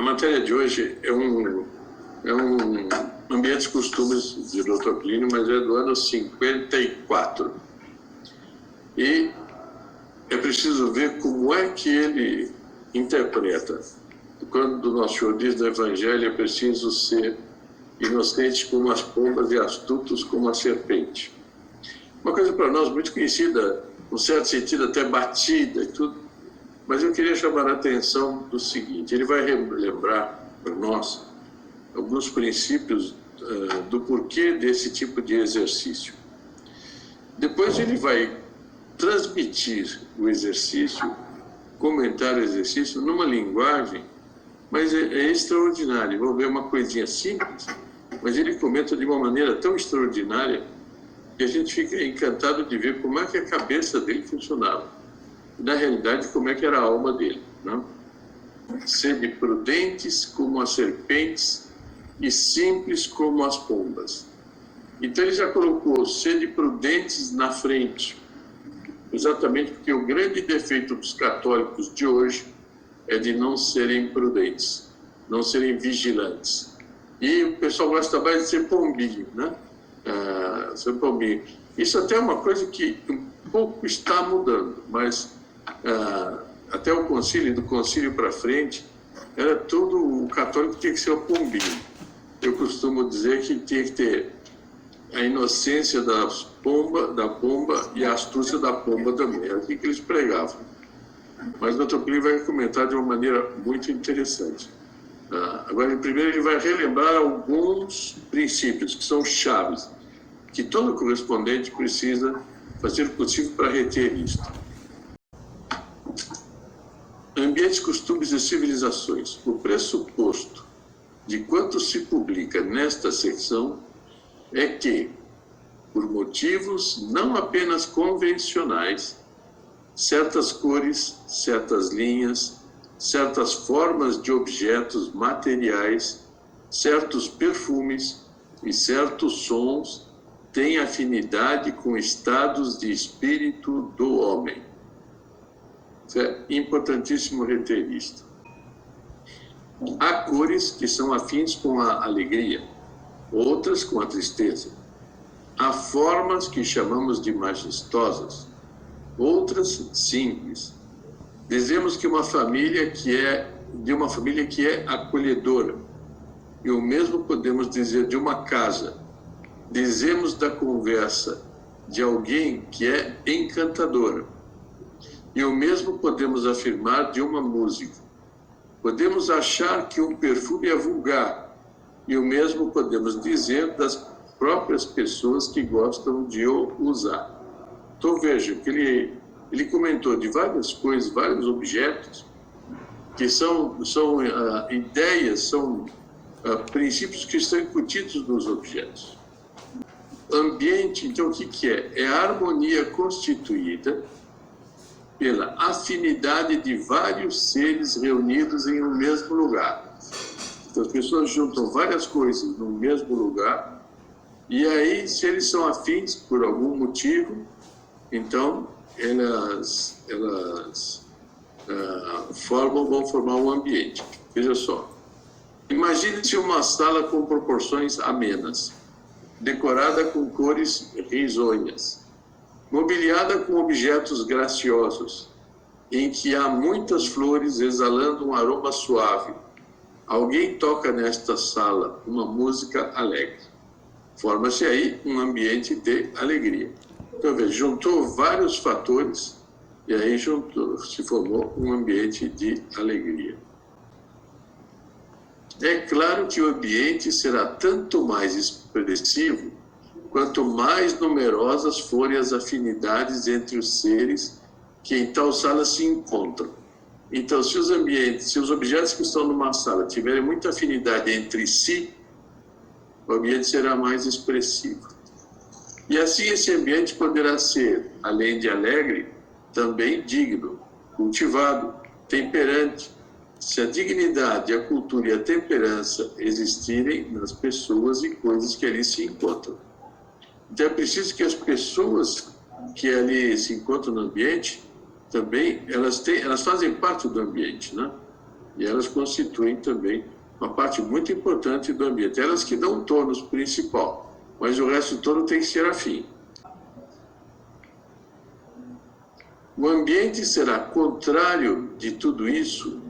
matéria de hoje é um Ambientes e Costumes de Dr. Plínio, mas é do ano 54. E é preciso ver como é que ele interpreta. Quando o Nosso Senhor diz no Evangelho, é preciso ser inocentes como as pombas e astutos como a serpente. Uma coisa para nós muito conhecida, num certo sentido até batida e tudo, mas eu queria chamar a atenção do seguinte: ele vai lembrar para nós alguns princípios do porquê desse tipo de exercício. Depois ele vai transmitir o exercício, comentar o exercício numa linguagem, mas é extraordinário. Vamos ver uma coisinha simples, mas ele comenta de uma maneira tão extraordinária que a gente fica encantado de ver como é que a cabeça dele funcionava. Na realidade, como é que era a alma dele, não? Sede prudentes como as serpentes e simples como as pombas. Então ele já colocou sede prudentes na frente, exatamente porque o grande defeito dos católicos de hoje é de não serem prudentes, não serem vigilantes. E o pessoal gosta mais de ser pombinho, né? Ser pombinho. Isso até é uma coisa que um pouco está mudando, mas até o concílio, do concílio para frente, era tudo, o católico tinha que ser o pombinho. Eu costumo dizer que tinha que ter a inocência da pomba e a astúcia da pomba também. Era assim que eles pregavam. Mas o Dr. Plínio vai comentar de uma maneira muito interessante. Agora, primeiro, ele vai relembrar alguns princípios que são chaves, que todo correspondente precisa fazer o possível para reter isto. Ambientes, costumes e civilizações. O pressuposto de quanto se publica nesta secção é que, por motivos não apenas convencionais, certas cores, certas linhas, certas formas de objetos materiais, certos perfumes e certos sons têm afinidade com estados de espírito do homem. Isso é importantíssimo reter isto. Há cores que são afins com a alegria, outras com a tristeza. Há formas que chamamos de majestosas, outras simples. Dizemos que de uma família que é acolhedora, e o mesmo podemos dizer de uma casa. Dizemos da conversa de alguém que é encantadora, e o mesmo podemos afirmar de uma música. Podemos achar que um perfume é vulgar, e o mesmo podemos dizer das próprias pessoas que gostam de o usar. Então veja que ele comentou de várias coisas, vários objetos, que são ideias, são princípios que estão incutidos nos objetos. Ambiente, então, o que é? É a harmonia constituída pela afinidade de vários seres reunidos em um mesmo lugar. Então, as pessoas juntam várias coisas no mesmo lugar, e aí, se eles são afins por algum motivo, então elas vão formar um ambiente. Veja só. Imagine-se uma sala com proporções amenas, decorada com cores risonhas, mobiliada com objetos graciosos, em que há muitas flores exalando um aroma suave. Alguém toca nesta sala uma música alegre. Forma-se aí um ambiente de alegria. Então, veja, juntou vários fatores e aí se formou um ambiente de alegria. É claro que o ambiente será tanto mais expressivo quanto mais numerosas forem as afinidades entre os seres que em tal sala se encontram. Então, se os objetos que estão numa sala tiverem muita afinidade entre si, o ambiente será mais expressivo. E assim esse ambiente poderá ser, além de alegre, também digno, cultivado, temperante. Se a dignidade, a cultura e a temperança existirem nas pessoas e coisas que ali se encontram. Então é preciso que as pessoas que ali se encontram no ambiente, também, elas fazem parte do ambiente, né? E elas constituem também uma parte muito importante do ambiente. Elas que dão o tônus principal, mas o resto todo tem que ser afim. O ambiente será contrário de tudo isso,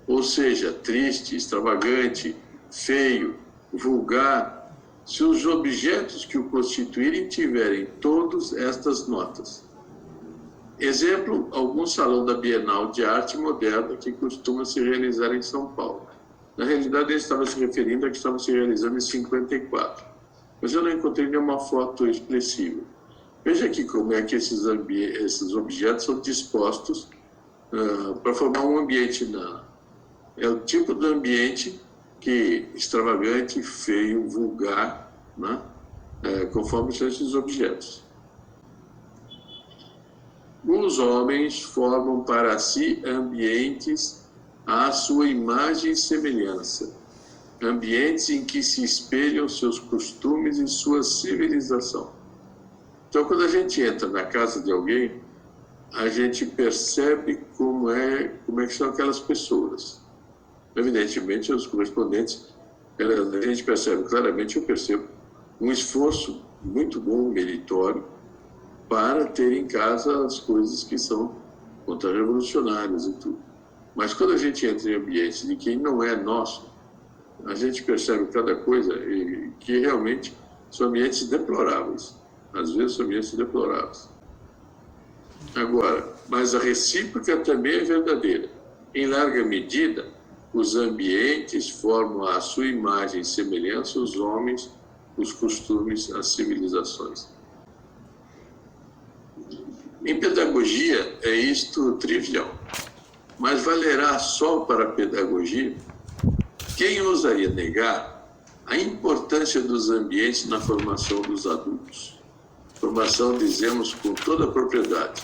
ou seja, triste, extravagante, feio, vulgar, se os objetos que o constituírem tiverem todas estas notas. Exemplo, algum salão da Bienal de Arte Moderna que costuma se realizar em São Paulo. Na realidade, ele estava se referindo a que estava se realizando em 54. Mas eu não encontrei nenhuma foto expressiva. Veja aqui como é que esses objetos são dispostos para formar um ambiente. É o tipo de ambiente que extravagante, feio, vulgar, né? Conforme são esses objetos. Os homens formam para si ambientes à sua imagem e semelhança, ambientes em que se espelham seus costumes e sua civilização. Então, quando a gente entra na casa de alguém, a gente percebe como é que são aquelas pessoas. Evidentemente, os correspondentes, a gente percebe claramente, eu percebo, um esforço muito bom, meritório, para ter em casa as coisas que são contra-revolucionárias e tudo. Mas quando a gente entra em ambientes de quem não é nosso, a gente percebe cada coisa que realmente são ambientes deploráveis. Às vezes são ambientes deploráveis. Agora, mas a recíproca também é verdadeira. Em larga medida, os ambientes formam à sua imagem e semelhança os homens, os costumes, as civilizações. Em pedagogia é isto trivial, mas valerá só para a pedagogia? Quem ousaria negar a importância dos ambientes na formação dos adultos? Formação, dizemos com toda a propriedade,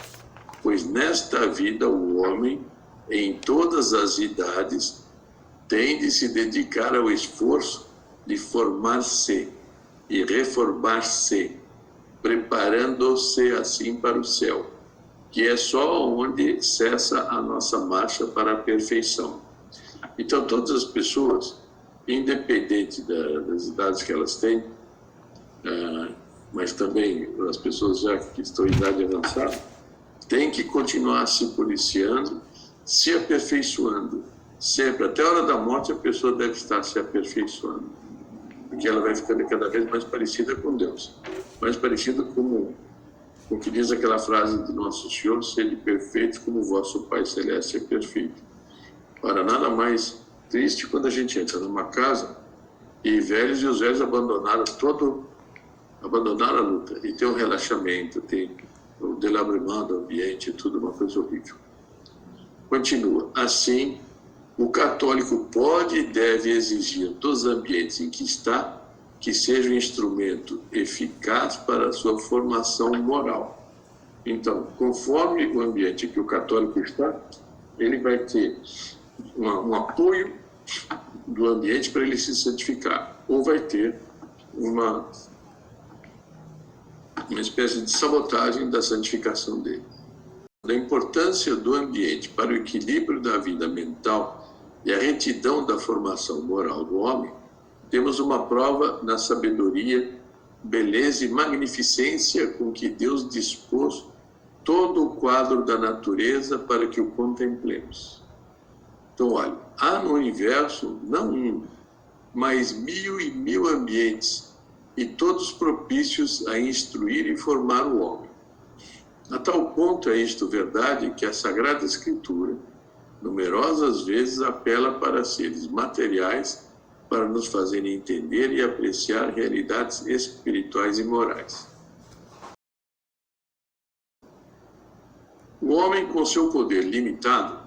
pois nesta vida o homem, em todas as idades, tem de se dedicar ao esforço de formar-se e reformar-se, preparando-se assim para o céu, que é só onde cessa a nossa marcha para a perfeição. Então, todas as pessoas, independente das idades que elas têm, mas também as pessoas já que estão em idade avançada, têm que continuar se policiando, se aperfeiçoando. Sempre, até a hora da morte, a pessoa deve estar se aperfeiçoando, porque ela vai ficando cada vez mais parecida com Deus, mais parecida com o que diz aquela frase do Nosso Senhor: sede perfeito como o vosso Pai Celeste é perfeito. Ora, nada mais triste quando a gente entra numa casa e velhos, e os velhos abandonaram a luta, e tem um relaxamento, tem o delabrimento do ambiente, tudo uma coisa horrível. Continua. Assim, o católico pode e deve exigir dos ambientes em que está que seja um instrumento eficaz para a sua formação moral. Então, conforme o ambiente que o católico está, ele vai ter um apoio do ambiente para ele se santificar, ou vai ter uma espécie de sabotagem da santificação dele. Da importância do ambiente para o equilíbrio da vida mental e a retidão da formação moral do homem, temos uma prova na sabedoria, beleza e magnificência com que Deus dispôs todo o quadro da natureza para que o contemplemos. Então, olha, há no universo não um, mas 1000 e 1000 ambientes, e todos propícios a instruir e formar o homem. A tal ponto é isto verdade que a Sagrada Escritura, numerosas vezes, apela para seres materiais para nos fazerem entender e apreciar realidades espirituais e morais. O homem, com seu poder limitado,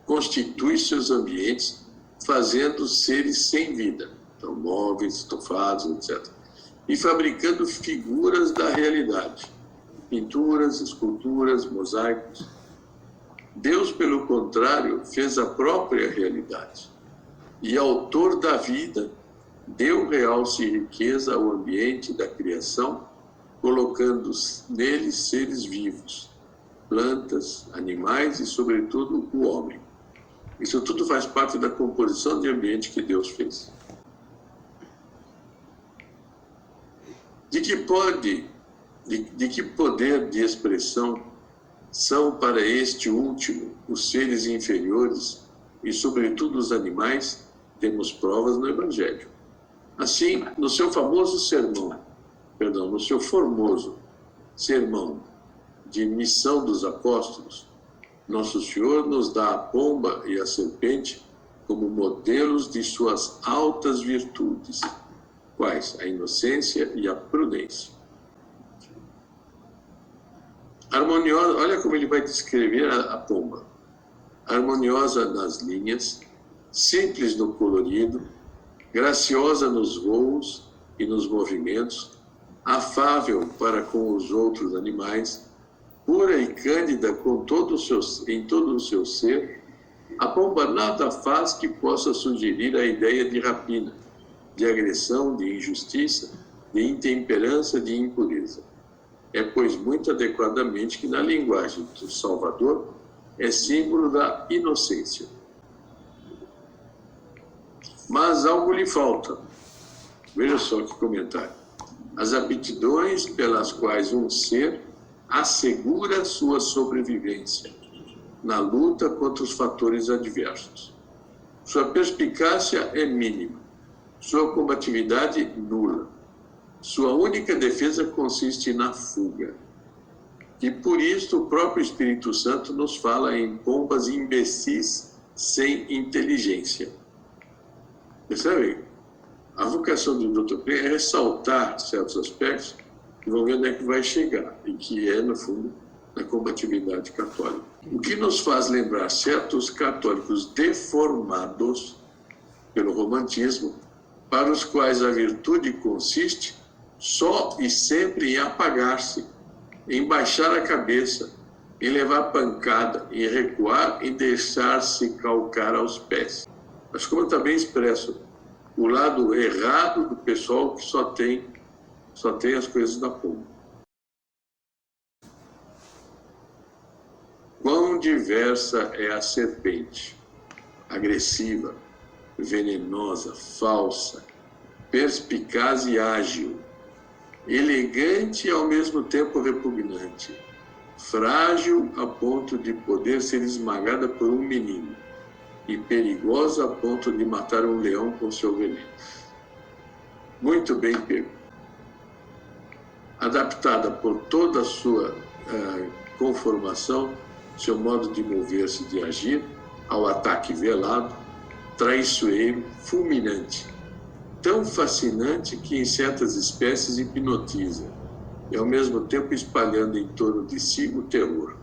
constitui seus ambientes fazendo seres sem vida, então móveis, estofados, etc., e fabricando figuras da realidade, pinturas, esculturas, mosaicos. Deus, pelo contrário, fez a própria realidade, e autor da vida, deu realce e riqueza ao ambiente da criação, colocando neles seres vivos, plantas, animais e, sobretudo, o homem. Isso tudo faz parte da composição de ambiente que Deus fez. De que poder de expressão são para este último os seres inferiores e, sobretudo, os animais? Temos provas no Evangelho. Assim, no seu formoso sermão de missão dos apóstolos, Nosso Senhor nos dá a pomba e a serpente como modelos de suas altas virtudes, quais a inocência e a prudência. Harmoniosa, olha como ele vai descrever a pomba. Harmoniosa nas linhas, simples no colorido, graciosa nos voos e nos movimentos, afável para com os outros animais, pura e cândida em todo o seu ser, a pomba nada faz que possa sugerir a ideia de rapina, de agressão, de injustiça, de intemperança, de impureza. É, pois, muito adequadamente que na linguagem do Salvador é símbolo da inocência. Mas algo lhe falta. Veja só que comentário. As aptidões pelas quais um ser assegura sua sobrevivência na luta contra os fatores adversos. Sua perspicácia é mínima, sua combatividade nula. Sua única defesa consiste na fuga. E por isso o próprio Espírito Santo nos fala em pombas imbecis sem inteligência. Percebe? A vocação do Dr. Klein é ressaltar certos aspectos que vão ver onde é que vai chegar, e que é, no fundo, na combatividade católica. O que nos faz lembrar certos católicos deformados pelo romantismo, para os quais a virtude consiste só e sempre em apagar-se, em baixar a cabeça, em levar pancada, em recuar, em deixar-se calcar aos pés. Mas como está bem expresso, o lado errado do pessoal que só tem as coisas da pomba. Quão diversa é a serpente, agressiva, venenosa, falsa, perspicaz e ágil, elegante e ao mesmo tempo repugnante, frágil a ponto de poder ser esmagada por um menino e perigosa a ponto de matar um leão com seu veneno. Muito bem pego. Adaptada por toda a sua conformação, seu modo de mover-se, de agir, ao ataque velado, traiçoeiro, fulminante, tão fascinante que em certas espécies hipnotiza, e ao mesmo tempo espalhando em torno de si o terror.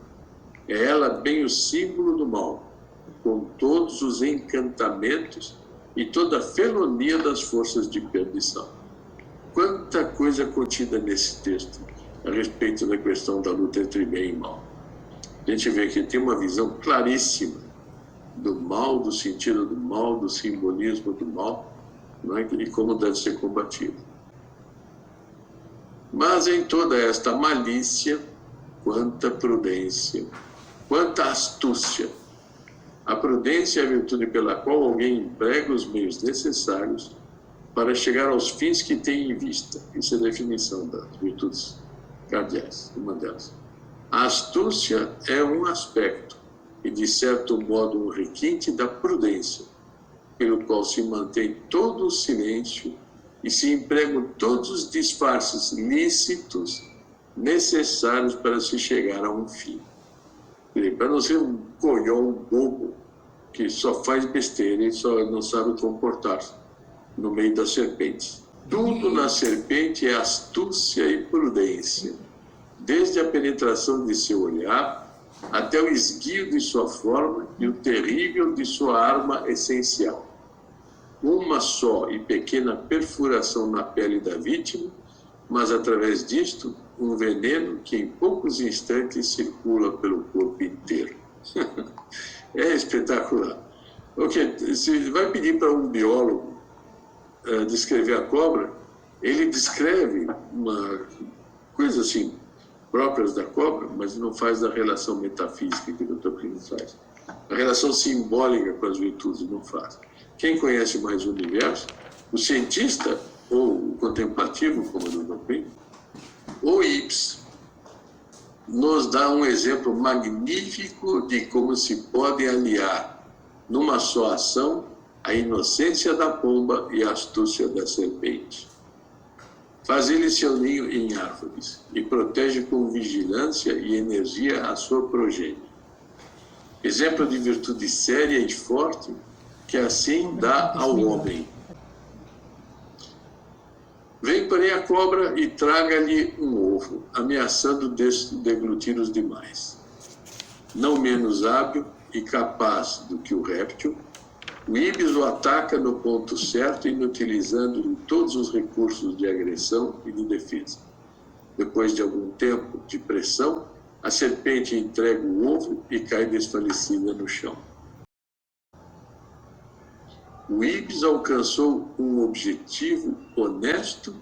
É ela bem o símbolo do mal, com todos os encantamentos e toda a felonia das forças de perdição. Quanta coisa contida nesse texto a respeito da questão da luta entre bem e mal. A gente vê que tem uma visão claríssima do mal, do sentido do mal, do simbolismo do mal, não é? E como deve ser combatido. Mas em toda esta malícia, quanta prudência, quanta astúcia. A prudência é a virtude pela qual alguém emprega os meios necessários para chegar aos fins que tem em vista. Isso é a definição das virtudes cardeais, uma delas. A astúcia é um aspecto, e de certo modo um requinte da prudência, pelo qual se mantém todo o silêncio e se empregam todos os disfarces lícitos necessários para se chegar a um fim. Para não ser um coió, bobo, que só faz besteira e só não sabe comportar-se no meio das serpentes. Tudo na serpente é astúcia e prudência, desde a penetração de seu olhar até o esguio de sua forma e o terrível de sua arma essencial. Uma só e pequena perfuração na pele da vítima, mas através disto, um veneno que em poucos instantes circula pelo corpo inteiro. É espetacular. Okay, se vai pedir para um biólogo descrever a cobra, ele descreve uma coisa assim, próprias da cobra, mas não faz a relação metafísica que o Dr. Klein faz. A relação simbólica com as virtudes não faz. Quem conhece mais o universo, o cientista ou o contemplativo, como o Dr. Plínio, ou Ibsen, nos dá um exemplo magnífico de como se pode aliar numa só ação a inocência da pomba e a astúcia da serpente. Faz ele seu ninho em árvores e protege com vigilância e energia a sua progênie. Exemplo de virtude séria e forte que assim dá ao homem. Vem, porém, a cobra e traga-lhe um ovo, ameaçando deglutir os demais. Não menos hábil e capaz do que o réptil, o Ibis o ataca no ponto certo, inutilizando todos os recursos de agressão e de defesa. Depois de algum tempo de pressão, a serpente entrega o ovo e cai desfalecida no chão. O Ibis alcançou um objetivo honesto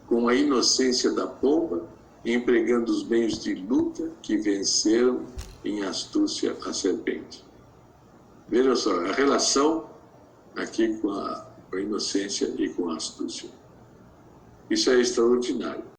com a inocência da pomba, empregando os meios de luta que venceram em astúcia a serpente. Vejam só, a relação aqui com a inocência e com a astúcia. Isso é extraordinário.